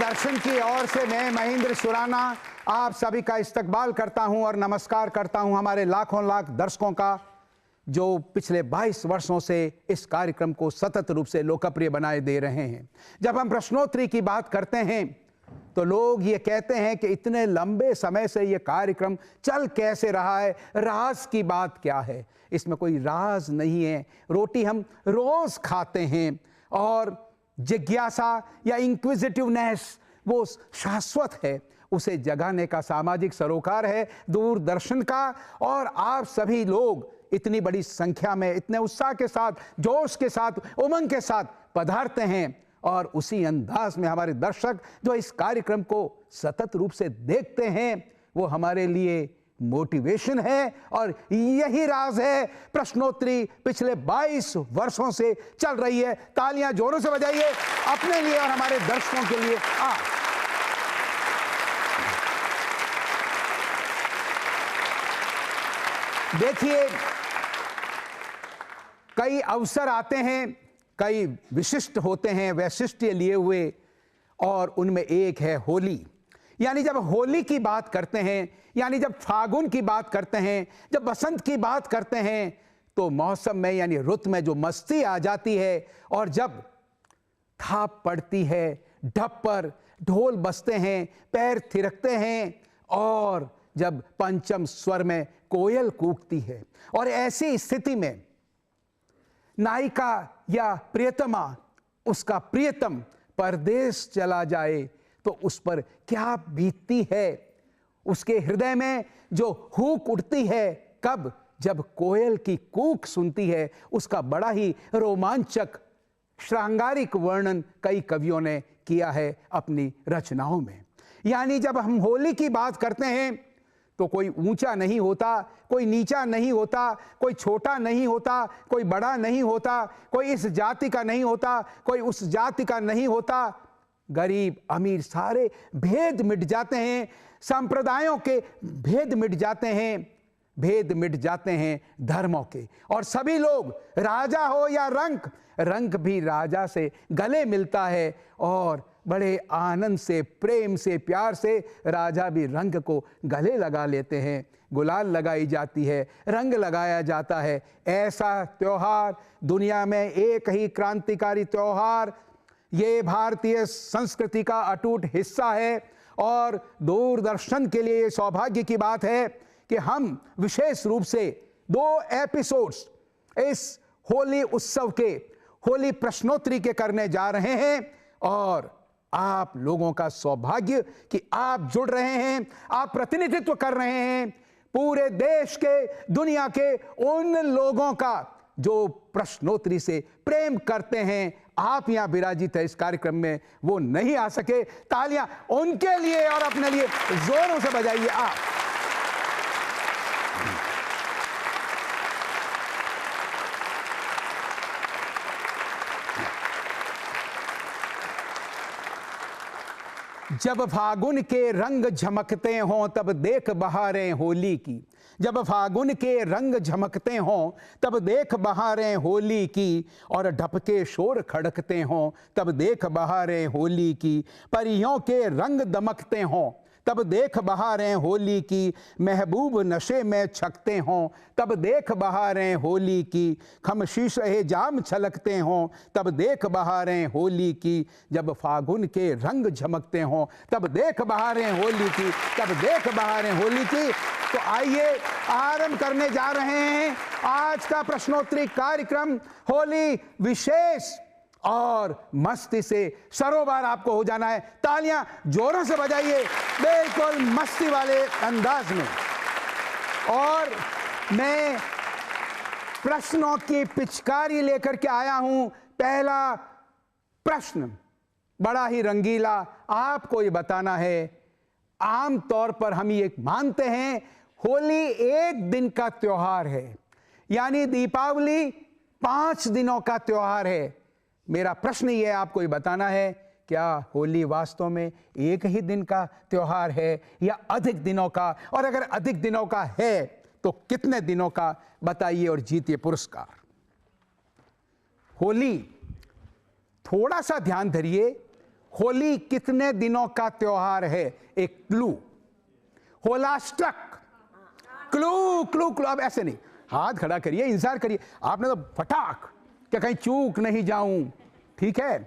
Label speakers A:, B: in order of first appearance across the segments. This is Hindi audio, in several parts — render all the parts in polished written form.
A: दूरदर्शन की ओर से मैं महेंद्र सुराना आप सभी का इस्तकबाल करता हूं और नमस्कार करता हूं हमारे लाखों लाख दर्शकों का जो पिछले 22 वर्षों से इस कार्यक्रम को सतत रूप से लोकप्रिय बनाए दे रहे हैं। जब हम प्रश्नोत्तरी की बात करते हैं तो लोग ये कहते हैं कि इतने लंबे समय से ये कार्यक्रम चल कैसे रहा है, राज की बात क्या है। इसमें कोई राज नहीं है। रोटी हम रोज खाते हैं और जिज्ञासा या इंक्विजिटिवनेस वो शाश्वत है, उसे जगाने का सामाजिक सरोकार है दूरदर्शन का। और आप सभी लोग इतनी बड़ी संख्या में इतने उत्साह के साथ, जोश के साथ, उमंग के साथ पधारते हैं और उसी अंदाज में हमारे दर्शक जो इस कार्यक्रम को सतत रूप से देखते हैं वो हमारे लिए मोटिवेशन है। और यही राज है प्रश्नोत्तरी पिछले 22 वर्षों से चल रही है। तालियां जोरों से बजाइए अपने लिए और हमारे दर्शकों के लिए। देखिए, कई अवसर आते हैं, कई विशिष्ट होते हैं, वैशिष्ट्य लिए हुए, और उनमें एक है होली। यानी जब होली की बात करते हैं, यानी जब फागुन की बात करते हैं, जब बसंत की बात करते हैं, तो मौसम में यानी रुत में जो मस्ती आ जाती है और जब थाप पड़ती है, ढप पर ढोल बजते हैं, पैर थिरकते हैं और जब पंचम स्वर में कोयल कूकती है, और ऐसी स्थिति में नायिका या प्रियतमा उसका प्रियतम परदेश चला जाए तो उस पर क्या बीतती है। उसके हृदय में जो हुक उठती है कब, जब कोयल की कूक सुनती है। उसका बड़ा ही रोमांचक श्रृंगारिक वर्णन कई कवियों ने किया है अपनी रचनाओं में। यानी जब हम होली की बात करते हैं तो कोई ऊंचा नहीं होता, कोई नीचा नहीं होता, कोई छोटा नहीं होता, कोई बड़ा नहीं होता, कोई इस जाति का नहीं होता, कोई उस जाति का नहीं होता। गरीब अमीर सारे भेद मिट जाते हैं, संप्रदायों के भेद मिट जाते हैं, भेद मिट जाते हैं धर्मों के, और सभी लोग राजा हो या रंक, रंक भी राजा से गले मिलता है और बड़े आनंद से, प्रेम से, प्यार से राजा भी रंग को गले लगा लेते हैं। गुलाल लगाई जाती है, रंग लगाया जाता है। ऐसा त्योहार दुनिया में एक ही क्रांतिकारी त्योहार, ये भारतीय संस्कृति का अटूट हिस्सा है। और दूरदर्शन के लिए ये सौभाग्य की बात है कि हम विशेष रूप से 2 एपिसोड्स इस होली उत्सव के, होली प्रश्नोत्तरी के करने जा रहे हैं। और आप लोगों का सौभाग्य कि आप जुड़ रहे हैं, आप प्रतिनिधित्व कर रहे हैं पूरे देश के, दुनिया के उन लोगों का जो प्रश्नोत्तरी से प्रेम करते हैं। आप यहां विराजित है इस कार्यक्रम में, वो नहीं आ सके। तालियां उनके लिए और अपने लिए जोरों से बजाइए आप। जब फागुन के रंग झमकते हों तब देख बहारें होली की, जब फागुन के रंग झमकते हों तब देख बहारें होली की, और ढपके शोर खड़कते हों तब देख बहारें होली की, परियों के रंग दमकते हों तब देख बहारें होली की, महबूब नशे में छकते हों तब देख बहारें होली की, खमशीश जाम छलकते हों तब देख बहारें होली की, जब फागुन के रंग झमकते हों तब देख बहारें होली की, तब देख बहारें होली की। तो आइए आरंभ करने जा रहे हैं आज का प्रश्नोत्तरी कार्यक्रम, होली विशेष, और मस्ती से सरोबार आपको हो जाना है। तालियां जोरों से बजाइए बिल्कुल मस्ती वाले अंदाज में। और मैं प्रश्नों की पिचकारी लेकर के आया हूं। पहला प्रश्न बड़ा ही रंगीला, आपको ये बताना है। आम तौर पर हम ये मानते हैं होली एक दिन का त्योहार है, यानी दीपावली 5 दिनों का त्योहार है। मेरा प्रश्न ये आपको ये बताना है, क्या होली वास्तव में एक ही दिन का त्योहार है या अधिक दिनों का, और अगर अधिक दिनों का है तो कितने दिनों का, बताइए और जीतिए पुरस्कार। होली, थोड़ा सा ध्यान धरिए, होली कितने दिनों का त्योहार है? एक clue, Holashtak. Clue clue clue. अब ऐसे नहीं, हाथ खड़ा करिए, इंतजार करिए। आपने तो फटाक, क्या कहीं चूक नहीं जाऊं, ठीक है?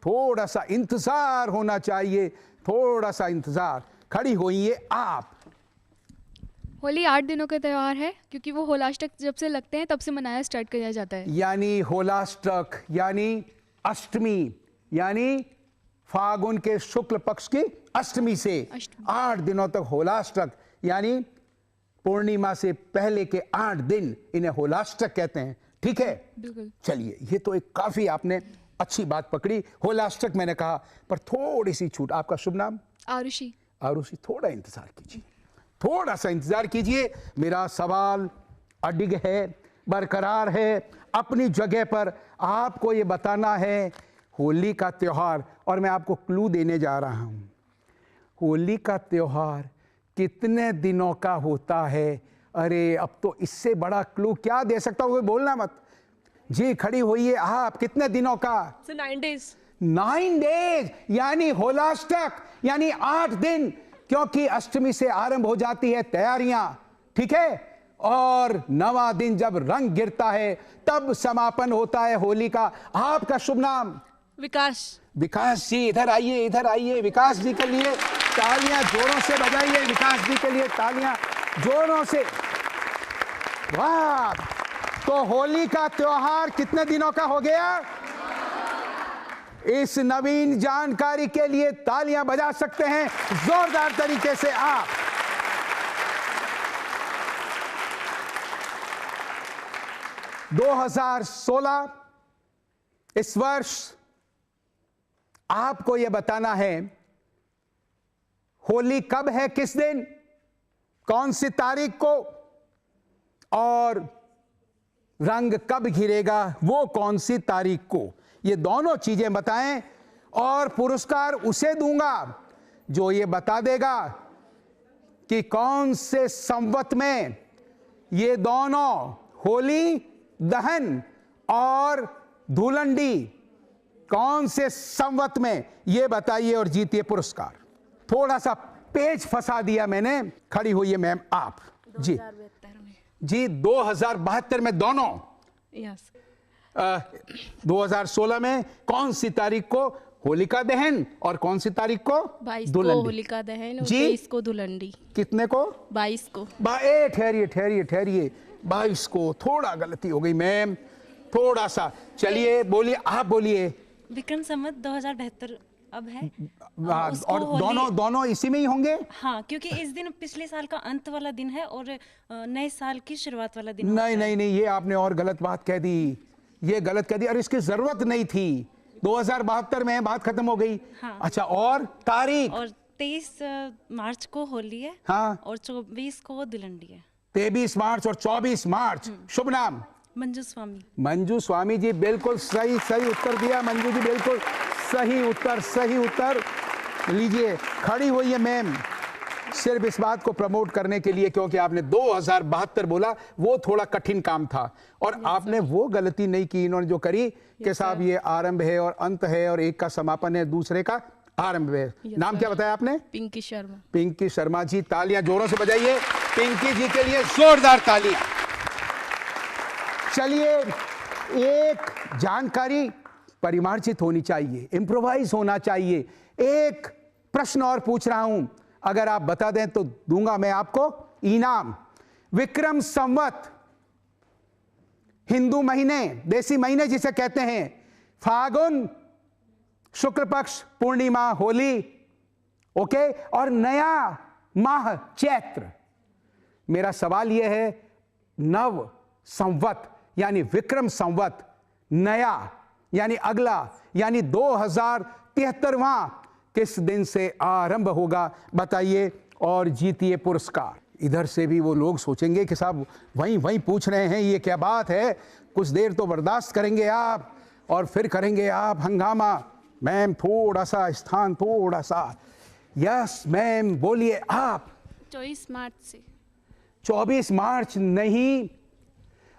A: थोड़ा सा इंतजार होना चाहिए, थोड़ा सा इंतजार। खड़ी होइए आप।
B: होली 8 दिनों का त्यौहार है, क्योंकि वो होलाष्टक जब से लगते हैं तब से मनाया स्टार्ट किया जाता है।
A: यानी होलाष्टक यानी अष्टमी, यानी फागुन के शुक्ल पक्ष की अष्टमी से 8 दिनों तक होलाष्टक, यानी पूर्णिमा से पहले के 8 दिन इन्हें होलाष्टक कहते हैं, ठीक है?
B: बिल्कुल।
A: चलिए, ये तो एक काफी आपने अच्छी बात पकड़ी। होलाष्टक मैंने कहा, पर थोड़ी सी छूट। आपका शुभ नाम?
B: आरुषि।
A: आरुषि, थोड़ा इंतजार कीजिए, थोड़ा सा इंतजार कीजिए। मेरा सवाल अडिग है, बरकरार है अपनी जगह पर। आपको ये बताना है होली का त्योहार, और मैं आपको क्लू देने जा रहा हूं। होली का त्योहार कितने दिनों का होता है? अरे, अब तो इससे बड़ा क्लू क्या दे सकता हूं? बोलना मत जी। खड़ी होइए आप। कितने दिनों का?
C: 9 days।
A: 9 डेज, यानी होलाष्टक यानी 8 दिन, क्योंकि अष्टमी से आरंभ हो जाती है तैयारियां, ठीक है? और 9वां दिन जब रंग गिरता है तब समापन होता है होली का। आपका शुभ नाम?
C: विकास।
A: विकास जी, इधर आइए, इधर आइए। विकास जी के लिए तालियां जोरों से बजाइए। विकास जी के लिए तालियां जोरों से। वाह! तो होली का त्योहार कितने दिनों का हो गया? इस नवीन जानकारी के लिए तालियां बजा सकते हैं जोरदार तरीके से आप। (2016) इस वर्ष आपको यह बताना है होली कब है, किस दिन, कौन सी तारीख को, और रंग कब घिरेगा, वो कौन सी तारीख को। ये दोनों चीजें बताएं, और पुरस्कार उसे दूंगा जो ये बता देगा कि कौन से संवत में ये दोनों होली दहन और धुलंडी, कौन से संवत में, ये बताइए और जीतिए पुरस्कार। थोड़ा सा पेच फंसा दिया मैंने। खड़ी हुई मैम आप। जी
C: 2072 में।
A: जी, 2072 में दोनों।
C: यस।
A: 2016 में कौन सी तारीख को होलिका दहन, और कौन सी तारीख को
C: 22 को
A: दुल्हन?
C: होलिका दहन और
A: जी?
C: 23 को दुलंडी।
A: कितने को?
C: 22 को।
A: ठहरिए ठहरिए ठहरिए, 22 को। थोड़ा गलती हो गई मैम, थोड़ा सा। चलिए बोलिए, आप बोलिए।
D: विक्रम संवत 2072 अब है।
A: और दोनों इसी में ही होंगे?
D: हाँ, क्योंकि इस दिन पिछले साल का अंत वाला दिन है और नए साल की शुरुआत वाला दिन।
A: नहीं नहीं नहीं, ये आपने और गलत बात कह दी, ये गलत कह दी। और इसकी जरूरत नहीं थी। 2072 में बात खत्म हो गई।
D: हाँ।
A: अच्छा, और तारीख?
D: और 23 मार्च को होली है।
A: हाँ।
D: और 24 को दुलंडी है।
A: 23 मार्च और 24 मार्च। शुभ नाम?
D: मंजू स्वामी।
A: मंजू स्वामी जी, बिल्कुल सही सही उत्तर दिया मंजू जी, बिल्कुल सही उत्तर, सही उत्तर। लीजिए, खड़ी हुई है मैम, सिर्फ इस बात को प्रमोट करने के लिए, क्योंकि आपने 2072 बोला, वो थोड़ा कठिन काम था। और आपने वो गलती नहीं की इन्होंने जो करी कि साहब ये आरंभ है और अंत है, और एक का समापन है, दूसरे का आरंभ है। नाम क्या बताया आपने?
C: पिंकी शर्मा।
A: पिंकी शर्मा जी, तालियां जोरों से बजाइए पिंकी जी के लिए, जोरदार तालियां। चलिए, एक जानकारी परिमार्जित होनी चाहिए, इम्प्रोवाइज होना चाहिए। एक प्रश्न और पूछ रहा हूं, अगर आप बता दें तो दूंगा मैं आपको इनाम। विक्रम संवत, हिंदू महीने, देसी महीने जिसे कहते हैं, फागुन शुक्ल पक्ष पूर्णिमा होली, ओके, और नया माह चैत्र। मेरा सवाल यह है, नव संवत यानी विक्रम संवत, नया यानी अगला, यानी 2073वां किस दिन से आरंभ होगा, बताइए और जीतिए पुरस्कार। इधर से भी वो लोग सोचेंगे कि साहब वहीं पूछ रहे हैं, ये क्या बात है। कुछ देर तो बर्दाश्त करेंगे आप, और फिर करेंगे आप हंगामा। मैम थोड़ा सा स्थान, थोड़ा सा। यस मैम, बोलिए आप।
B: 24 मार्च से।
A: 24 मार्च नहीं,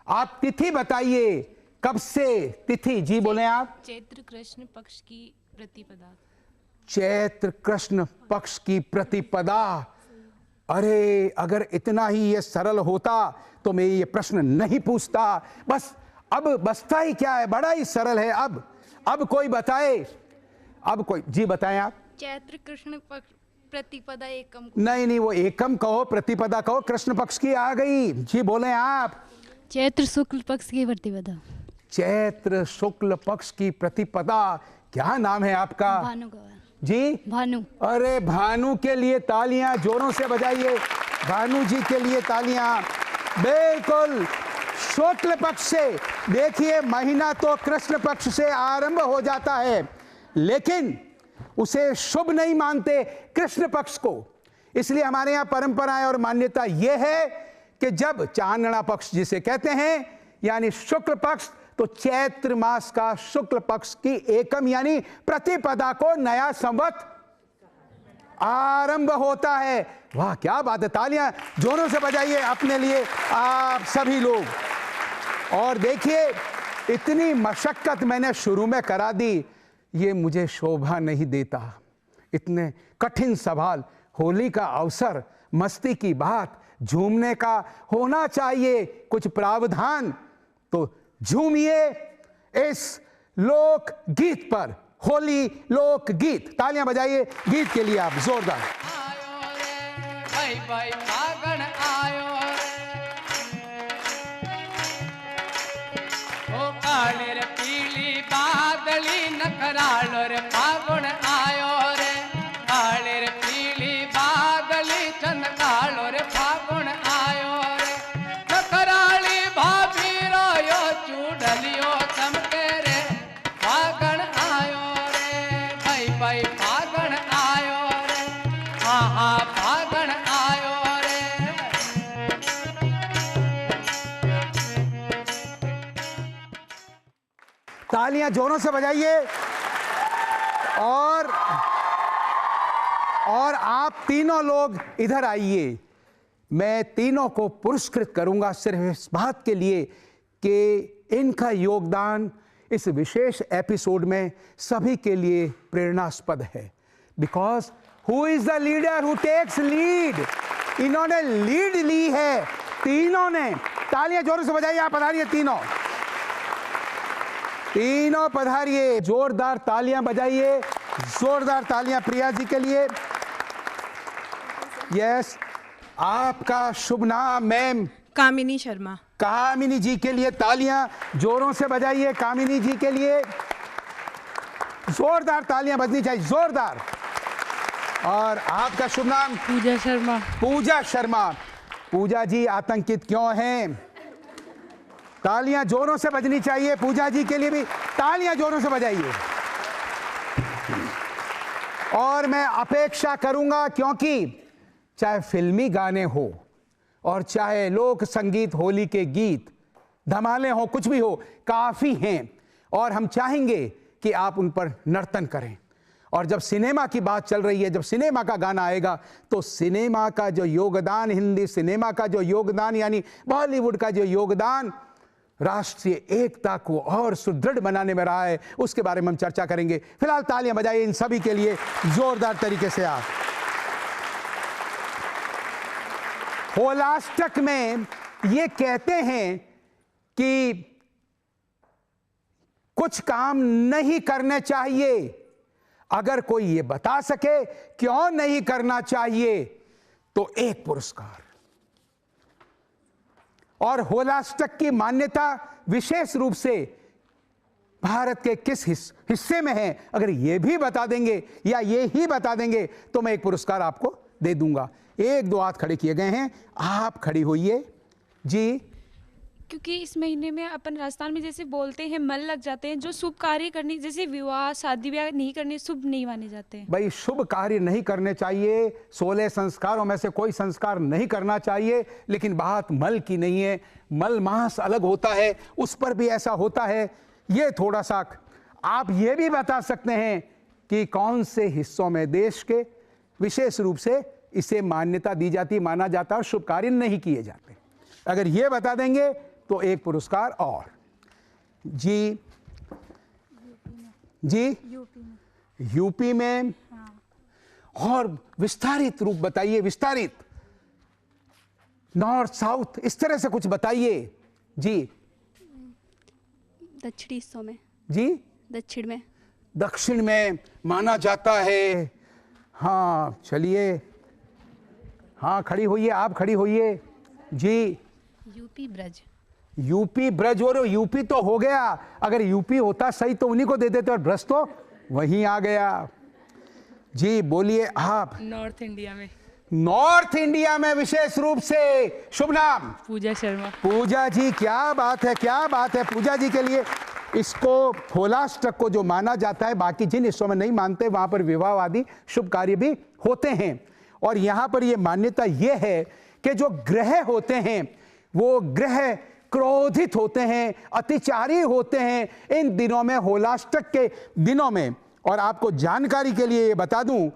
A: आप तिथि बताइए, कब से तिथि? जी बोले आप।
D: चैत्र कृष्ण पक्ष की प्रतिपदा।
A: चैत्र कृष्ण पक्ष की प्रतिपदा। अरे अगर इतना ही ये सरल होता तो मैं ये प्रश्न नहीं पूछता। बस अब बसता ही क्या है, बड़ा ही सरल है। अब कोई बताए, अब कोई जी बताएं आप।
B: चैत्र कृष्ण पक्ष प्रतिपदा एकम।
A: नहीं, वो एकम कहो, प्रतिपदा कहो, कृष्ण पक्ष की आ गई। जी बोले आप।
B: चैत्र शुक्ल पक्ष की प्रतिपदा।
A: चैत्र शुक्ल पक्ष की प्रतिपदा। क्या नाम है आपका?
B: भानु गवाह
A: जी
B: भानु।
A: अरे भानु के लिए तालियां जोरों से बजाइए, भानु जी के लिए तालियां। बिल्कुल शुक्ल पक्ष से। देखिए महीना तो कृष्ण पक्ष से आरंभ हो जाता है, लेकिन उसे शुभ नहीं मानते कृष्ण पक्ष को। इसलिए हमारे यहां परंपराएं और मान्यता यह है कि जब चांदना पक्ष जिसे कहते हैं यानी शुक्ल पक्ष, तो चैत्र मास का शुक्ल पक्ष की एकम यानी प्रतिपदा को नया संवत आरंभ होता है। वाह क्या बात है, तालियां जोरों से बजाइए अपने लिए आप सभी लोग। और देखिए इतनी मशक्कत मैंने शुरू में करा दी, ये मुझे शोभा नहीं देता। इतने कठिन सवाल, होली का अवसर, मस्ती की बात, झूमने का होना चाहिए कुछ प्रावधान, तो झूमिए इस लोक गीत पर, होली लोक गीत। तालियां बजाइए गीत के लिए आप जोरदार।
E: आयो रे भाई भाई फागण आयो रे, ओ काले रे पीली बादली नखरालो रे फागुण आयो रे, काले रे पीली बादली चनकालो रे फागुण आयो रे, नखराली भाभी रोयो चूड़लियो चमके रे फागण आयो रे, भाई भाई फागण आयो रे, हाँ हाँ फागण आयो रे।
A: तालियां जोरों से बजाइए। और आप तीनों लोग इधर आइए। मैं तीनों को पुरस्कृत करूंगा सिर्फ इस बात के लिए कि इनका योगदान इस विशेष एपिसोड में सभी के लिए प्रेरणास्पद है। Because who is the leader who takes lead. इन्होंने लीड ली है तीनों ने। तालियां जोरों से बजाइए। आप पधारिए, तीनों पधारिए। जोरदार तालियां बजाइए, जोरदार तालियां प्रिया जी के लिए। यस, आपका शुभ नाम मैम?
C: कामिनी शर्मा।
A: कामिनी जी के लिए तालियां जोरों से बजाइए। कामिनी जी के लिए जोरदार तालियां बजनी चाहिए, जोरदार। और आपका शुभ नाम?
C: पूजा शर्मा।
A: पूजा शर्मा। पूजा जी आतंकित क्यों हैं? तालियां जोरों से बजनी चाहिए। पूजा जी के लिए भी तालियां जोरों से बजाइए। और मैं अपेक्षा करूंगा, क्योंकि चाहे फिल्मी गाने हो और चाहे लोक संगीत, होली के गीत, धमाले हो, कुछ भी हो, काफी हैं। और हम चाहेंगे कि आप उन पर नर्तन करें। और जब सिनेमा की बात चल रही है, जब सिनेमा का गाना आएगा, तो सिनेमा का जो योगदान, हिंदी सिनेमा का जो योगदान, यानी बॉलीवुड का जो योगदान राष्ट्रीय एकता को और सुदृढ़ बनाने में रहा है, उसके बारे में हम चर्चा करेंगे। फिलहाल तालियां बजाइए इन सभी के लिए जोरदार तरीके से। आप होलाष्टक में ये कहते हैं कि कुछ काम नहीं करने चाहिए। अगर कोई ये बता सके क्यों नहीं करना चाहिए, तो एक पुरस्कार। और होलाष्टक की मान्यता विशेष रूप से भारत के किस हिस्से में है, अगर ये भी बता देंगे या ये ही बता देंगे, तो मैं एक पुरस्कार आपको दे दूंगा। एक दो हाथ खड़े किए गए हैं, आप खड़ी होइए जी।
F: क्योंकि इस महीने में अपन राजस्थान में जैसे बोलते हैं मल लग जाते हैं, जो शुभ कार्य करने, जैसे विवाह शादी ब्याह नहीं करने, शुभ नहीं माने जाते हैं।
A: भाई शुभ कार्य नहीं करने चाहिए, 16 संस्कारों में से कोई संस्कार नहीं करना चाहिए, लेकिन बात मल की नहीं है। मल मास अलग होता है, उस पर भी ऐसा होता है। ये थोड़ा सा आप ये भी बता सकते हैं कि कौन से हिस्सों में देश के विशेष रूप से इसे मान्यता दी जाती, माना जाता है और शुभ कार्य नहीं किए जाते। अगर ये बता देंगे तो एक पुरस्कार और। जी जी, यूपी में। और विस्तारित रूप बताइए, विस्तारित, नॉर्थ साउथ इस तरह से कुछ बताइए जी।
G: दक्षिणी हिस्सों में
A: जी,
G: दक्षिण में
A: दक्षिण में माना जाता है। हाँ चलिए, हाँ खड़ी होइए, आप खड़ी होइए जी।
C: यूपी ब्रज।
A: यूपी ब्रज, और यूपी तो हो गया, अगर यूपी होता सही तो उन्हीं को दे देते, और ब्रज तो वहीं आ गया जी। बोलिए आप।
C: नॉर्थ इंडिया में
A: नॉर्थ इंडिया में विशेष रूप से, शुभ नाम?
C: पूजा शर्मा।
A: पूजा जी, क्या बात है, क्या बात है। पूजा जी के लिए इसको होलाष्टक को जो माना जाता है, बाकी जिन हिस्सों में नहीं मानते वहां पर विवाह आदि शुभ कार्य भी होते हैं। और यहां पर यह मान्यता यह है कि जो ग्रह होते हैं वो ग्रह क्रोधित होते हैं, अतिचारी होते हैं इन दिनों में, होलाष्टक के दिनों में। और आपको जानकारी के लिए ये बता दूं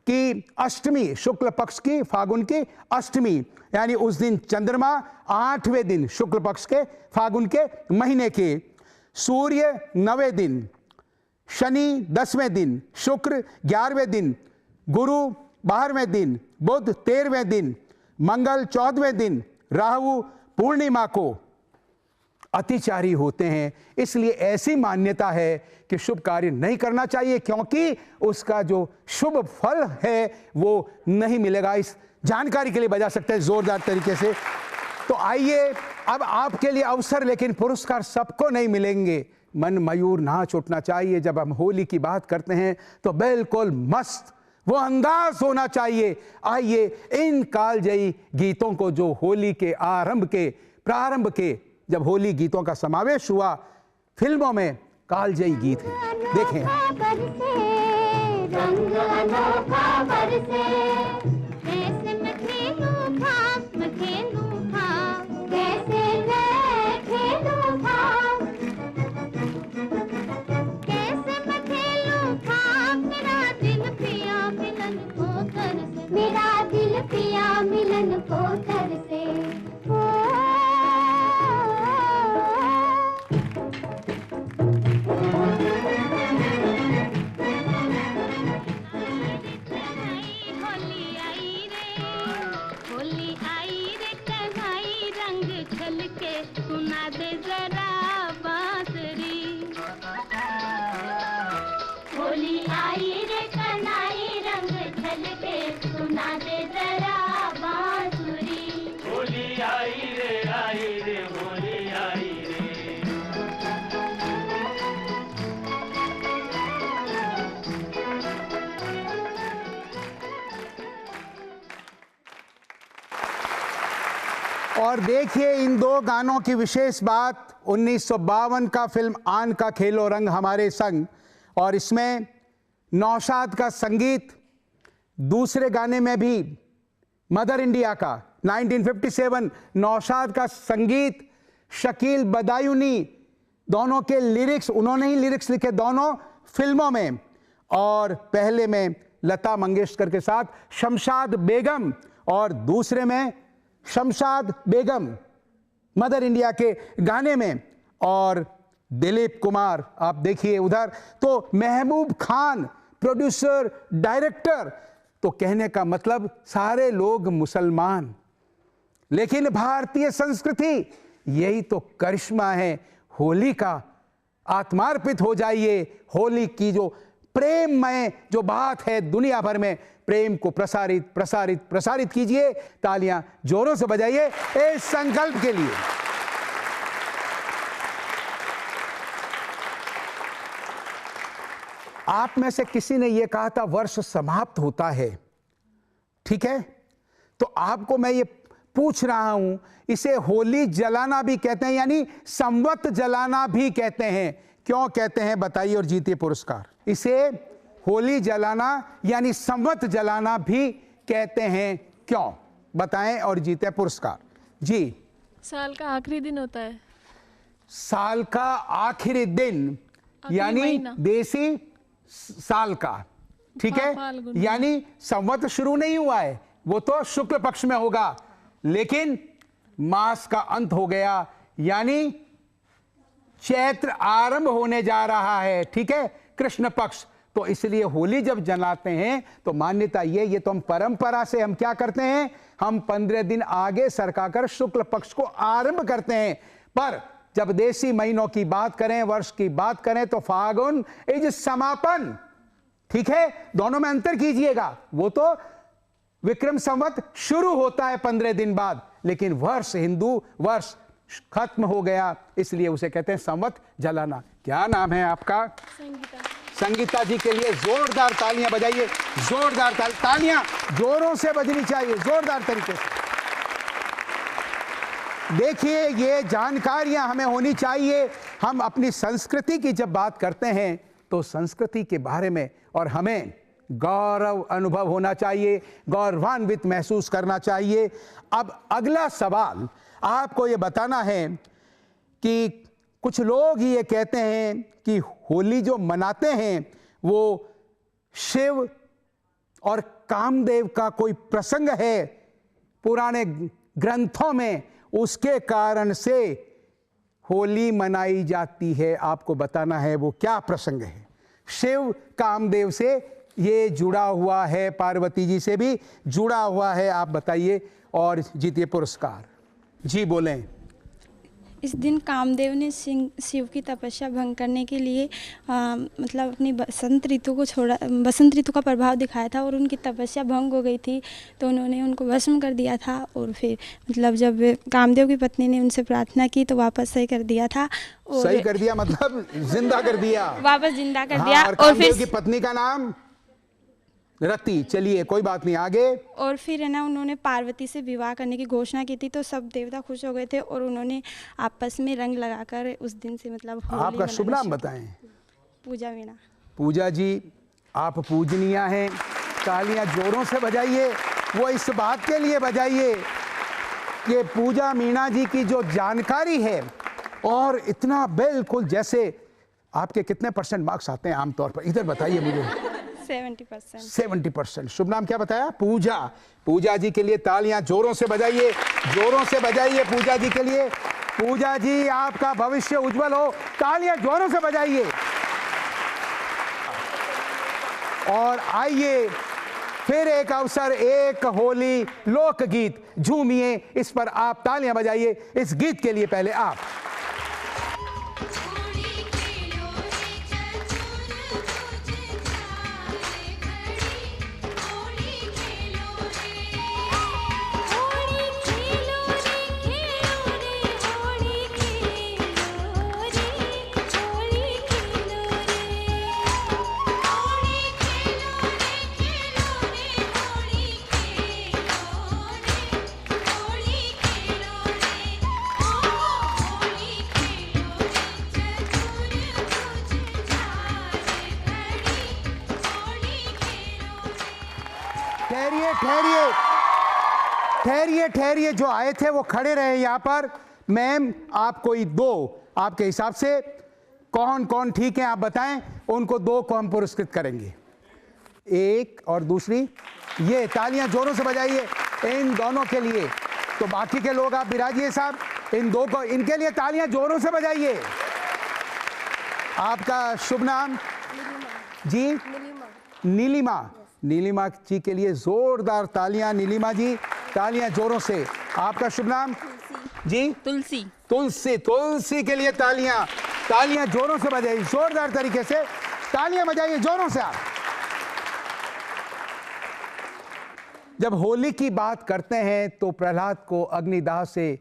A: कि अष्टमी, शुक्ल पक्ष की, फागुन की अष्टमी, यानी उस दिन चंद्रमा 8वें दिन शुक्ल पक्ष के फागुन के महीने के, सूर्य 9वें दिन, शनि 10वें दिन, शुक्र 11वें दिन, गुरु 12वें दिन, बुध 13वें दिन, मंगल 14वें दिन, राहु पूर्णिमा को अतिचारी होते हैं। इसलिए ऐसी मान्यता है कि शुभ कार्य नहीं करना चाहिए, क्योंकि उसका जो शुभ फल है वो नहीं मिलेगा। इस जानकारी के लिए बजा सकते हैं जोरदार तरीके से। तो आइए, अब आपके लिए अवसर, लेकिन पुरस्कार सबको नहीं मिलेंगे। मन मयूर नाच उठना चाहिए। जब हम होली की बात करते हैं तो बिल्कुल मस्त वो अंदाज होना चाहिए। आइए, इन कालजयी गीतों को, जो होली के प्रारंभ के जब होली गीतों का समावेश हुआ फिल्मों में, कालजयी गीत हैं, देखें।
H: रंग अनोखा बरसे, कैसे मैं खेलूं भाग, मैं खेलूं भाग, कैसे मैं खेलूं भाग, कैसे मैं खेलूं भाग, मेरा दिल पिया मिलन को तरसे, मेरा दिल पिया मिलन को तरसे।
A: और देखिए इन दो गानों की विशेष बात। 1952 का फिल्म आन का खेलो रंग हमारे संग, और इसमें नौशाद का संगीत, दूसरे गाने में भी मदर इंडिया का 1957 नौशाद का संगीत, शकील बदायूनी, दोनों के लिरिक्स, उन्होंने ही लिरिक्स लिखे दोनों फिल्मों में। और पहले में लता मंगेशकर के साथ शमशाद बेगम, और दूसरे में शमशाद बेगम मदर इंडिया के गाने में, और दिलीप कुमार आप देखिए उधर। तो महबूब खान प्रोड्यूसर डायरेक्टर, तो कहने का मतलब सारे लोग मुसलमान, लेकिन भारतीय संस्कृति, यही तो करिश्मा है होली का। आत्मार्पित हो जाइए। होली की जो प्रेममय जो बात है दुनिया भर में, प्रेम को प्रसारित प्रसारित प्रसारित कीजिए। तालियां जोरों से बजाइए इस संकल्प के लिए। आप में से किसी ने यह कहा था वर्ष समाप्त होता है, ठीक है, तो आपको मैं ये पूछ रहा हूं, इसे होली जलाना भी कहते हैं, यानी संवत जलाना भी कहते हैं। क्यों कहते हैं बताइए और जीतिए पुरस्कार। इसे होली जलाना यानी संवत जलाना भी कहते हैं, क्यों बताएं और जीते पुरस्कार। जी।
F: साल का आखिरी दिन होता है।
A: साल का आखिरी दिन यानी देसी साल का, ठीक है, यानी संवत शुरू नहीं हुआ है, वो तो शुक्ल पक्ष में होगा, लेकिन मास का अंत हो गया, यानी चैत्र आरंभ होने जा रहा है, ठीक है, कृष्ण पक्ष तो इसलिए होली जब जलाते हैं तो मान्यता ये तो हम परंपरा से हम क्या करते हैं, हम 15 दिन आगे सरकाकर शुक्ल पक्ष को आरंभ करते हैं। पर जब देसी महीनों की बात करें, वर्ष की बात करें, तो फागुन इज समापन। ठीक है, दोनों में अंतर कीजिएगा। वो तो विक्रम संवत शुरू होता है 15 दिन बाद, लेकिन वर्ष, हिंदू वर्ष खत्म हो गया, इसलिए उसे कहते हैं संवत जलाना। क्या नाम है आपका? संगीता जी के लिए जोरदार तालियां बजाइए, जोरदार तालियां जोरों से बजनी चाहिए, जोरदार तरीके से। देखिए, ये जानकारियां हमें होनी चाहिए। हम अपनी संस्कृति की जब बात करते हैं तो संस्कृति के बारे में और हमें गौरव अनुभव होना चाहिए, गौरवान्वित महसूस करना चाहिए। अब अगला सवाल आपको ये बताना है कि कुछ लोग ये कहते हैं कि होली जो मनाते हैं वो शिव और कामदेव का कोई प्रसंग है पुराने ग्रंथों में, उसके कारण से होली मनाई जाती है। आपको बताना है वो क्या प्रसंग है। शिव कामदेव से ये जुड़ा हुआ है, पार्वती जी से भी जुड़ा हुआ है। आप बताइए और जीतिए पुरस्कार। जी बोलें।
G: इस दिन कामदेव ने शिव की तपस्या भंग करने के लिए मतलब अपनी बसंत ऋतु को छोड़ा, बसंत ऋतु का प्रभाव दिखाया था और उनकी तपस्या भंग हो गई थी, तो उन्होंने उनको भस्म कर दिया था। और फिर मतलब जब कामदेव की पत्नी ने उनसे प्रार्थना की तो वापस सही कर दिया था। और
A: सही कर दिया मतलब जिंदा कर दिया,
G: वापस जिंदा कर दिया।
A: और कामदेव की पत्नी का नाम रति। चलिए कोई बात नहीं, आगे।
G: और फिर है ना, उन्होंने पार्वती से विवाह करने की घोषणा की थी, तो सब देवता खुश हो गए थे और उन्होंने आपस में रंग लगाकर उस दिन से मतलब
A: आपका शुभ नाम बताएं।
G: पूजा मीणा।
A: पूजा जी, आप पूजनीय हैं। तालियां जोरों से बजाइए। वो इस बात के लिए बजाइए कि पूजा मीणा जी की जो जानकारी है, और इतना बिल्कुल जैसे आपके कितने % मार्क्स आते हैं आमतौर पर, इधर बताइए मुझे।
G: 70%।
A: 70%। शुभ नाम क्या बताया? पूजा। पूजा जी के लिए तालियां जोरों से बजाइए, जोरों से बजाइए पूजा जी के लिए। पूजा जी, आपका भविष्य उज्जवल हो। तालियां जोरों से बजाइए। और आइए फिर एक अवसर, एक होली लोकगीत। झूमिए, इस पर आप तालियां बजाइए। इस गीत के लिए पहले आप। ठहरिए, जो आए थे वो खड़े रहे यहाँ पर। मैम, आप कोई दो आपके हिसाब से कौन कौन ठीक है आप बताएं, उनको 2 को हम पुरस्कृत करेंगे। एक और दूसरी, ये तालियां जोरों से बजाइए इन दोनों के लिए। तो बाकी के लोग आप बिराजिए साहब, इन 2 को, इनके लिए तालियां जोरों से बजाइए। आपका शुभ नाम? जी नीलिमा। नीलिमा जी के लिए जोरदार तालियां। नीलिमा जी, तालियां जोरों से। आपका शुभ नाम? जी
C: तुलसी।
A: तुलसी। तुलसी के लिए तालियां, तालियां जोरों से बजाइए, जोरदार तरीके से तालियां बजाइए जोरों से आप। जब होली की बात करते हैं तो प्रहलाद को अग्निदाह से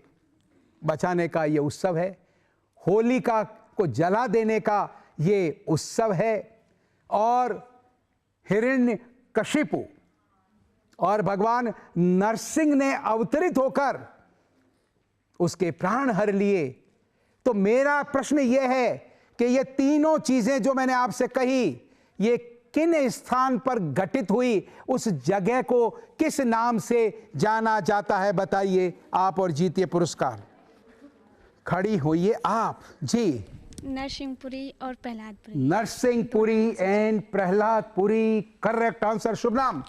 A: बचाने का ये उत्सव है, होलिका को जला देने का ये उत्सव है, और हिरण्यकशिपु और भगवान नरसिंह ने अवतरित होकर उसके प्राण हर लिए। तो मेरा प्रश्न यह है कि ये तीनों चीजें जो मैंने आपसे कही, ये किन स्थान पर घटित हुई, उस जगह को किस नाम से जाना जाता है? बताइए आप और जीतिए पुरस्कार। खड़ी होइए आप। जी
F: नरसिंहपुरी और प्रहलादपुरी।
A: Narsinghpuri and प्रहलादपुरी, correct answer. शुभ नाम?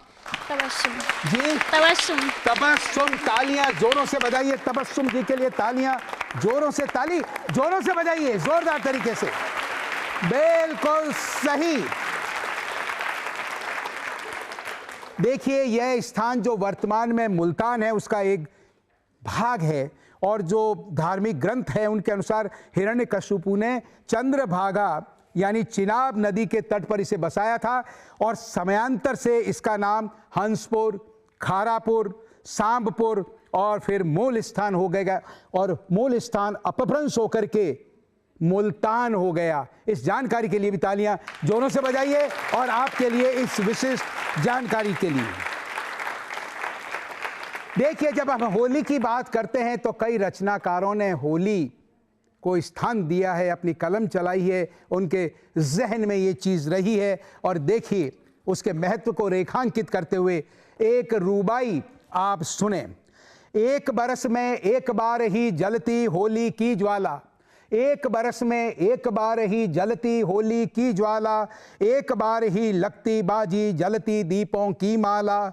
F: तबस्सुम।
A: जी
F: तबस्सुम।
A: तबस्सुम। तालियां जोरों से बजाइए तबस्सुम जी के लिए। तालियां जोरों से, ताली जोरों से बजाइए जोरदार तरीके से। बिल्कुल सही। देखिए यह स्थान जो वर्तमान में मुल्तान है उसका एक भाग है, और जो धार्मिक ग्रंथ है उनके अनुसार हिरण्यकशिपु ने चंद्रभागा यानी चिनाब नदी के तट पर इसे बसाया था, और समयांतर से इसका नाम हंसपुर, खारापुर, सांबपुर और फिर मूल स्थान हो गया, और मूल स्थान अपभ्रंश होकर के मुल्तान हो गया। इस जानकारी के लिए भी तालियां जोरों से बजाइए, और आपके लिए इस विशिष्ट जानकारी के लिए। देखिए जब हम होली की बात करते हैं तो कई रचनाकारों ने होली को स्थान दिया है, अपनी कलम चलाई है, उनके जहन में ये चीज़ रही है। और देखिए उसके महत्व को रेखांकित करते हुए एक रूबाई आप सुने। एक बरस में एक बार ही जलती होली की ज्वाला, एक बरस में एक बार ही जलती होली की ज्वाला, एक बार ही लगती बाजी जलती दीपों की माला।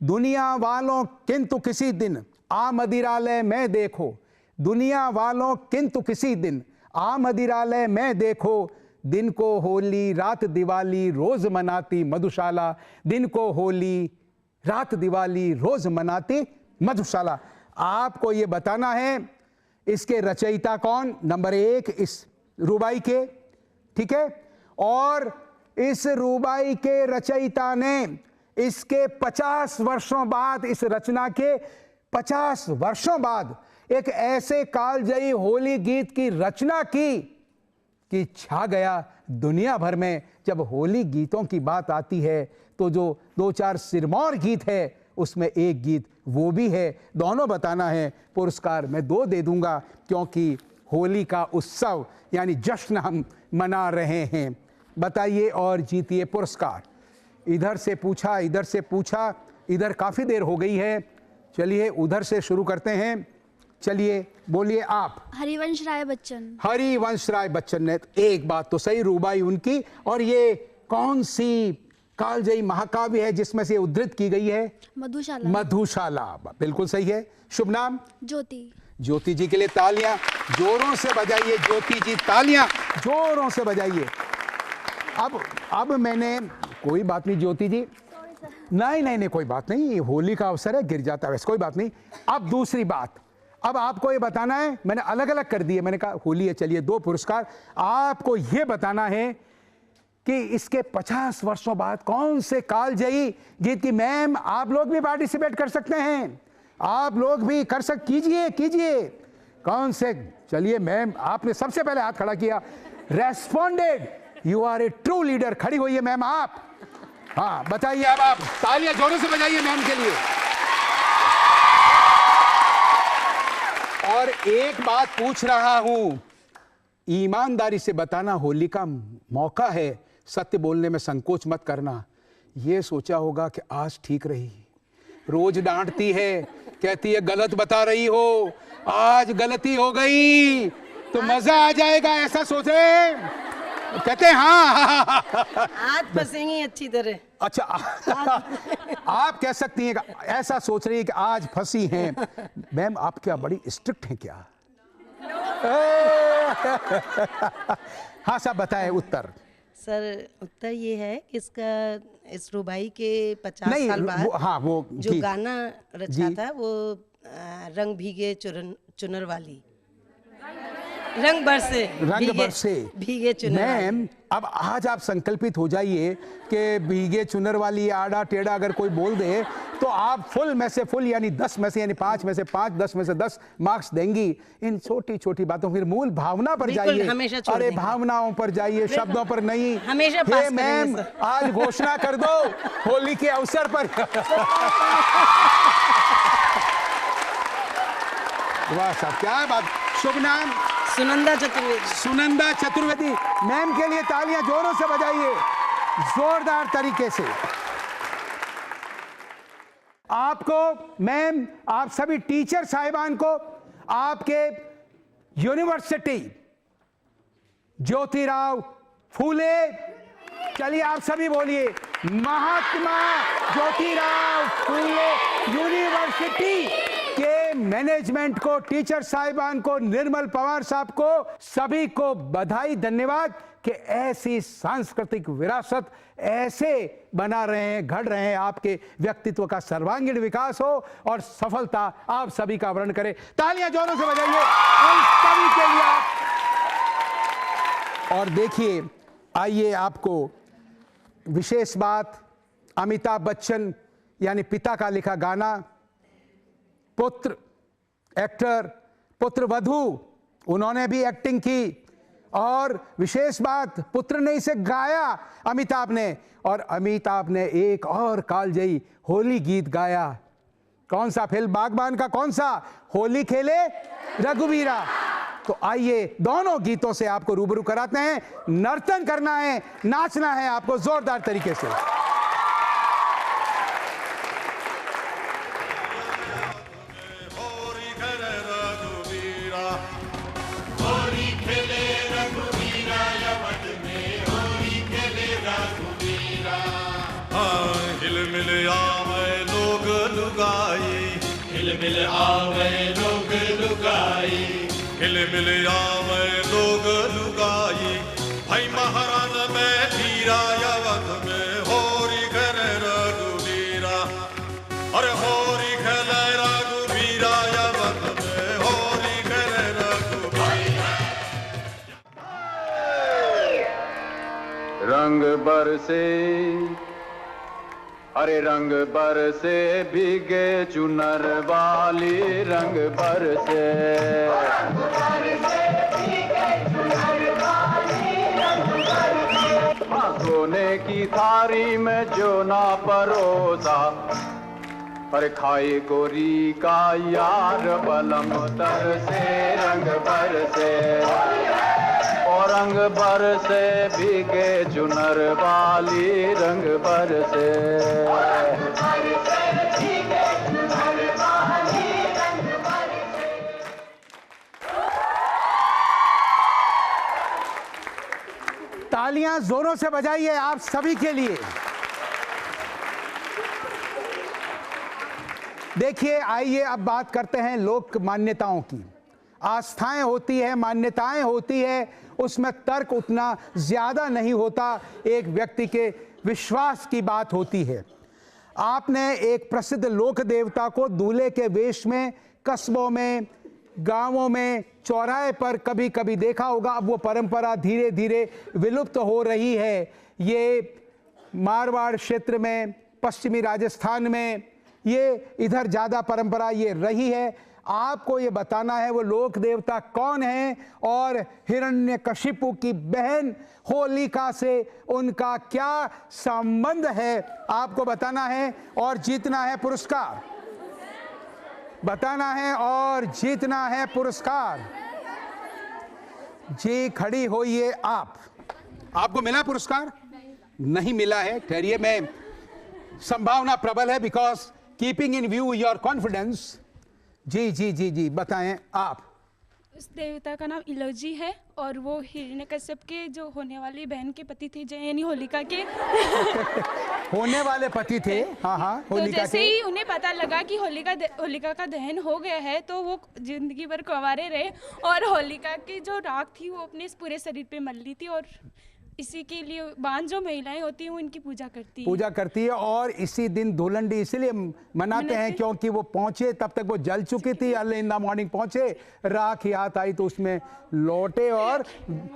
A: दुनिया वालों किंतु किसी दिन आ मदिरालय में देखो, दुनिया वालों किंतु किसी दिन आ मदिरालय में देखो, दिन को होली रात दिवाली रोज मनाती मधुशाला, दिन को होली रात दिवाली रोज मनाती मधुशाला। आपको ये बताना है इसके रचयिता कौन, नंबर 1 इस रूबाई के, ठीक है, और इस रूबाई के रचयिता ने इसके 50 वर्षों बाद, इस रचना के 50 वर्षों बाद एक ऐसे कालजयी होली गीत की रचना की कि छा गया दुनिया भर में। जब होली गीतों की बात आती है तो जो 2-4 सिरमौर गीत है उसमें एक गीत वो भी है। दोनों बताना है, पुरस्कार मैं 2 दे दूंगा क्योंकि होली का उत्सव यानी जश्न हम मना रहे हैं। बताइए और जीतिए पुरस्कार। इधर से पूछा, इधर से पूछा, इधर काफ़ी देर हो गई है, चलिए उधर से शुरू करते हैं। चलिए बोलिए आप।
B: हरिवंश राय बच्चन।
A: हरिवंश राय बच्चन ने, एक बात तो सही, रूबाई उनकी। और ये कौन सी कालजयी महाकाव्य है जिसमें से उद्धृत की गई है?
B: मधुशाला।
A: मधुशाला, बिल्कुल सही है। शुभ नाम?
B: ज्योति।
A: ज्योति जी के लिए तालियां जोरों से बजाइए, ज्योति जी तालियां जोरों से बजाइए। अब मैंने, कोई बात नहीं ज्योति जी, नहीं कोई बात नहीं, होली का अवसर है, गिर जाता है वैसे, कोई बात नहीं। अब दूसरी बात, अब आपको ये बताना है, मैंने अलग अलग कर दिए, मैंने कहा होली है, चलिए 2 पुरस्कार। आपको ये बताना है कि इसके 50 वर्षों बाद कौन से कालजयी गीत की। मैम आप लोग भी पार्टिसिपेट कर सकते हैं, आप लोग भी कर कीजिए। कौन से, चलिए मैम आपने सबसे पहले हाथ खड़ा किया, responded, you are a true leader. खड़ी होइए मैम आप, हाँ बताइए। अब आप तालियां जोरों से बजाइए मैम के लिए। और एक बात पूछ रहा हूं, ईमानदारी से बताना, होली का मौका है, सत्य बोलने में संकोच मत करना। ये सोचा होगा कि आज ठीक रही, रोज डांटती है, कहती है गलत बता रही हो, आज गलती हो गई तो मजा आ जाएगा, ऐसा सोचे, कहते हैं हाँ
I: आज फंसेंगी अच्छी तरह।
A: अच्छा आप कह सकती हैं कि ऐसा सोच रही है कि आज फंसी हैं। मैम आप क्या बड़ी स्ट्रिक्ट हैं क्या? हाँ साहब बताएं उत्तर।
I: सर उत्तर ये है कि इसका इस रूबाई के 50 साल बाद
A: हाँ वो
I: जो गाना रचा था वो रंग भीगे चुनर वाली, रंग बरसे भीगे चुनर।
A: मैम अब आज आप संकल्पित हो जाइए कि भीगे चुनर वाली आड़ा टेढ़ा अगर कोई बोल दे तो आप फुल में से फुल यानी 10 में से यानी 5 में से 5, 10 में से 10 मार्क्स देंगी। इन छोटी छोटी बातों, फिर मूल भावना पर जाइए, अरे भावनाओं पर जाइए, शब्दों पर नहीं।
I: हमेशा पास
A: मैम आज घोषणा कर दो होली के अवसर पर। वाह साहब क्या बात। शुभ नाम?
I: सुनंदा चतुर्वेदी।
A: सुनंदा चतुर्वेदी मैम के लिए तालियां जोरों से बजाइए, जोरदार तरीके से। आपको मैम, आप सभी टीचर साहिबान को आपके यूनिवर्सिटी ज्योतिराव फूले, चलिए आप सभी बोलिए, महात्मा ज्योतिराव फूले यूनिवर्सिटी के मैनेजमेंट को, टीचर साहिबान को, निर्मल पवार साहब को, सभी को बधाई, धन्यवाद कि ऐसी सांस्कृतिक विरासत ऐसे बना रहे हैं, घड़ रहे हैं, आपके व्यक्तित्व का सर्वांगीण विकास हो और सफलता आप सभी का वर्ण करे। तालियां जोरों से बजाइए उन सभी के लिए आप। और देखिए, आइए आपको विशेष बात, अमिताभ बच्चन यानी पिता का लिखा गाना, पुत्र एक्टर, पुत्र वधू, उन्होंने भी एक्टिंग की और विशेष बात, पुत्र ने इसे गाया अमिताभ ने, और अमिताभ ने एक और कालजयी होली गीत गाया। कौन सा? फिल्म बागबान का कौन सा? होली खेले रघुवीरा। तो आइए दोनों गीतों से आपको रूबरू कराते हैं। नर्तन करना है, नाचना है आपको जोरदार तरीके से।
J: मिल आवे लोग लुगाई, हिल मिल आवे लोग लुगाई, भाई महाराज में धीरा यवत में होरी खेले रघुवीरा, अरे होरी खेले रघुवीरा यवत में होरी खेले रघुवीरा। रंग बरसे अरे रंग बरसे भीगे चुनर वाली, रंग बरसे सोने की थारी में जो ना परोसा, पर खाए गोरी का यार बलम तर से, रंग बरसे और रंग बरसे भीगे चुनर वाली, रंग बरसे।
A: तालियां जोरों से बजाइए आप सभी के लिए। देखिए, आइए अब बात करते हैं लोक मान्यताओं की। आस्थाएं होती है, मान्यताएं होती है, उसमें तर्क उतना ज्यादा नहीं होता, एक व्यक्ति के विश्वास की बात होती है। आपने एक प्रसिद्ध लोक देवता को दूल्हे के वेश में कस्बों में, गांवों में, चौराहे पर कभी कभी देखा होगा। अब वो परंपरा धीरे धीरे विलुप्त हो रही है। ये मारवाड़ क्षेत्र में, पश्चिमी राजस्थान में, ये इधर ज़्यादा परंपरा ये रही है। आपको ये बताना है वो लोक देवता कौन है और हिरण्यकशिपु की बहन होलिका से उनका क्या संबंध है, आपको बताना है और जीतना है पुरस्कार। बताना है और जीतना है पुरस्कार। जी खड़ी होइए आप। आपको मिला पुरस्कार? नहीं मिला है, ठहरिए, मैं संभावना प्रबल है, because keeping in view your confidence. जी जी जी जी बताएं आप।
F: उस देवता का नाम इलोजी है और वो हिरण्यकश्यप के जो होने वाली बहन के पति थे, यानी होलिका के
A: होने वाले पति थे। हाँ हाँ,
F: तो
A: होलिका
F: जैसे
A: के।
F: ही उन्हें पता लगा कि होलिका का दहन हो गया है, तो वो जिंदगी भर कुंवारे रहे और होलिका की जो राख थी वो अपने पूरे शरीर पे मल ली थी और इसी के लिए बांध जो महिलाएं होती हैं वो इनकी पूजा करती है और इसी दिन धुलंडी इसलिए मनाते हैं क्योंकि वो पहुंचे तब तक वो जल चुकी थी। अर्ली इन द मॉर्निंग पहुंचे, राख याद आई तो उसमें लौटे और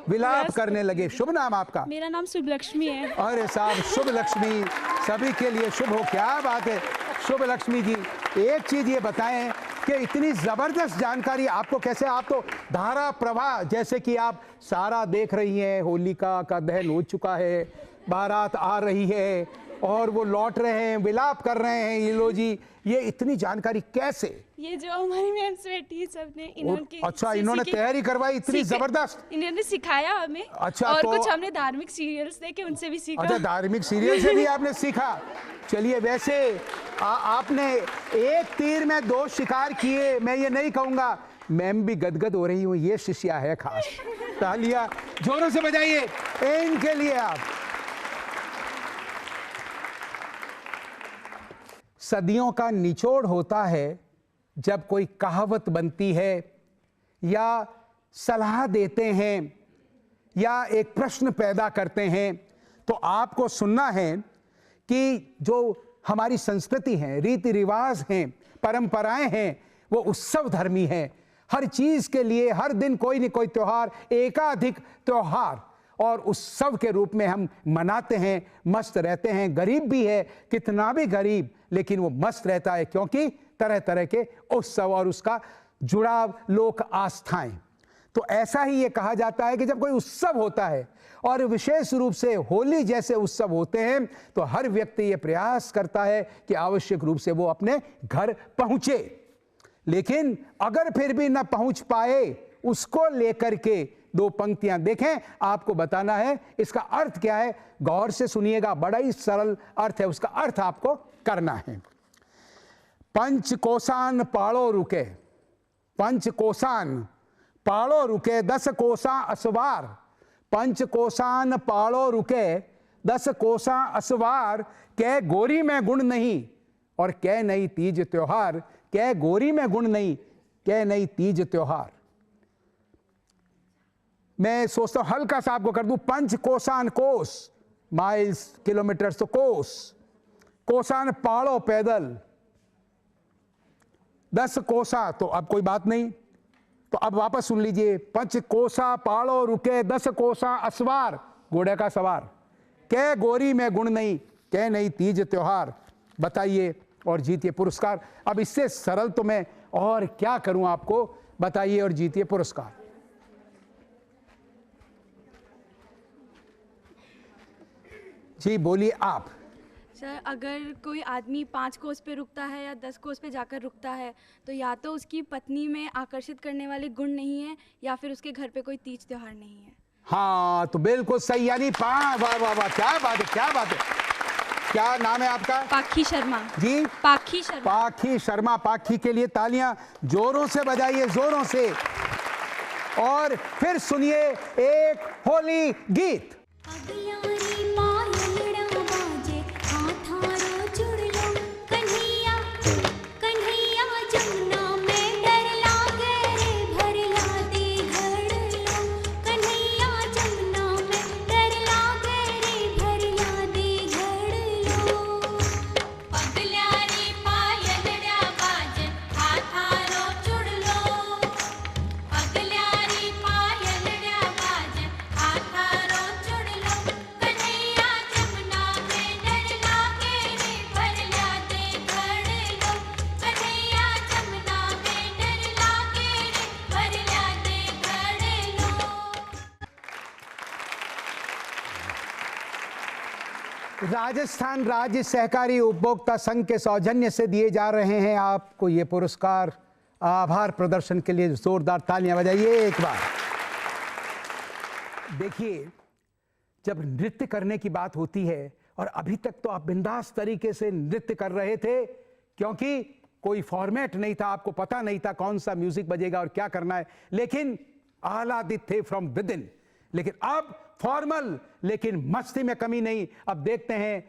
F: विलाप करने लगे। शुभ नाम आपका? मेरा नाम शुभ लक्ष्मी है।
A: अरे साहब, शुभ लक्ष्मी सभी के लिए शुभ हो। क्या बात है शुभ लक्ष्मी जी। एक चीज ये बताएं कि इतनी जबरदस्त जानकारी आपको कैसे, आप तो धारा प्रवाह जैसे कि आप सारा देख रही हैं, होलिका का दहन हो चुका है, बारात आ रही है और वो लौट रहे हैं, विलाप कर रहे हैं, ये लो जी, ये इतनी जानकारी कैसे?
F: ये जो हमारी मैम बेटी सबने इन्होंने
A: अच्छा, इन्होंने तैयारी करवाई इतनी जबरदस्त,
F: इन्होंने सिखाया हमें।
A: अच्छा,
F: और
A: तो
F: कुछ हमने धार्मिक सीरियल्स देखे उनसे भी सीखा।
A: अच्छा, धार्मिक सीरियल से भी आपने सीखा। चलिए, वैसे आपने एक तीर में दो शिकार किए, मैं ये नहीं कहूंगा। मैम भी गदगद हो रही हूँ, ये शिष्या है खास। तालियां जोरों से बजाइए इनके लिए आप। सदियों का निचोड़ होता है जब कोई कहावत बनती है या सलाह देते हैं या एक प्रश्न पैदा करते हैं, तो आपको सुनना है कि जो हमारी संस्कृति है, रीति रिवाज हैं, परंपराएं हैं, वो उत्सव धर्मी है। हर चीज के लिए हर दिन कोई न कोई त्योहार, एकाधिक त्योहार और उत्सव के रूप में हम मनाते हैं, मस्त रहते हैं। गरीब भी है, कितना भी गरीब, लेकिन वो मस्त रहता है, क्योंकि तरह तरह के उत्सव और उसका जुड़ाव, लोक आस्थाएं। तो ऐसा ही ये कहा जाता है कि जब कोई उत्सव होता है और विशेष रूप से होली जैसे उत्सव होते हैं, तो हर व्यक्ति ये प्रयास करता है कि आवश्यक रूप से वो अपने घर पहुंचे। लेकिन अगर फिर भी न पहुंच पाए, उसको लेकर के दो पंक्तियां देखें, आपको बताना है इसका अर्थ क्या है। गौर से सुनिएगा, बड़ा ही सरल अर्थ है, उसका अर्थ आपको करना है। पंच कोसान पाड़ो रुके, पंच कोसान पाड़ो रुके 10 कोसा असवार। पंच कोसान पाड़ो रुके 10 कोसा असवार, कै गोरी में गुण नहीं और कै नहीं तीज त्योहार। कै गोरी में गुण नहीं, कै नहीं तीज त्योहार। मैं सोचता हूं हल्का सा आपको कर दूं। पंच कोसान, कोस माइल्स, किलोमीटर, तो कोस, कोसान पाड़ो पैदल, 10 कोसा, तो अब कोई बात नहीं। तो अब वापस सुन लीजिए। पंच कोसा पाड़ो रुके 10 कोसा असवार, घोड़े का सवार। कै गोरी में गुण नहीं, कै नहीं तीज त्योहार। बताइए और जीतिए पुरस्कार। अब इससे सरल तो मैं और क्या करूं आपको, बताइए और जीतिए पुरस्कार। जी बोलिए आप।
K: सर, अगर कोई आदमी 5 कोस पे रुकता है या 10 कोस पे जाकर रुकता है, तो या तो उसकी पत्नी में आकर्षित करने वाले गुण नहीं है, या फिर उसके घर पे कोई तीज त्योहार नहीं है।
A: हाँ, तो बिल्कुल सही, यानी वाह वाह वाह, क्या बात है, क्या बात है। क्या नाम है आपका?
K: पाखी शर्मा
A: जी।
K: पाखी शर्मा।
A: पाखी शर्मा। पाखी के लिए तालियां जोरों से बजाइए, जोरों से। और फिर सुनिए एक होली गीत। राजस्थान राज्य सहकारी उपभोक्ता संघ के सौजन्य से दिए जा रहे हैं आपको ये पुरस्कार। आभार प्रदर्शन के लिए जोरदार तालियां बजाइए एक बार। देखिए, जब नृत्य करने की बात होती है, और अभी तक तो आप बिंदास तरीके से नृत्य कर रहे थे, क्योंकि कोई फॉर्मेट नहीं था, आपको पता नहीं था कौन सा म्यूजिक बजेगा और क्या करना है, लेकिन आह्लादित थे फ्रॉम विद इन। लेकिन अब फॉर्मल, लेकिन मस्ती में कमी नहीं। अब देखते हैं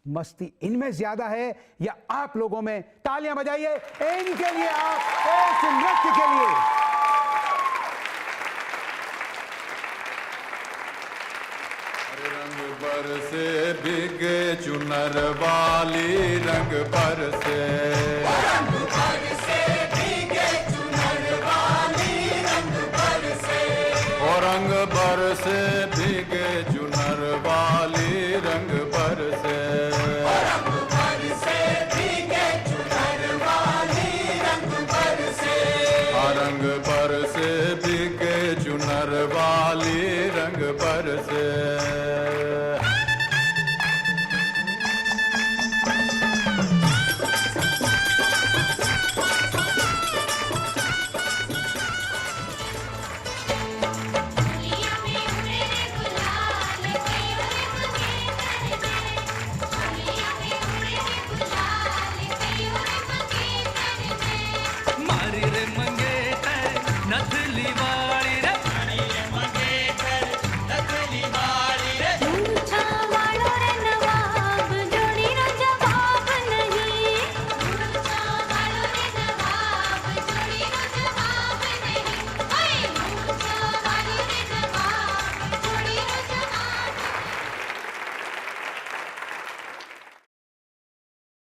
A: मस्ती इनमें ज्यादा है या आप लोगों में। तालियां बजाइए इनके लिए, आप इस नृत्य के लिए।
J: रंग बरसे भीगे चुनर वाली, रंग बरसे, रंग बरसे भीगे चुनर वाली, रंग बरसे, ओ रंग बरसे भीगे चुनर वाली, रंग बरसे, रंग बरसे भीगे चुनर वाली, रंग बरसे, रंग बरसे भीगे चुनर वाली, रंग बरसे।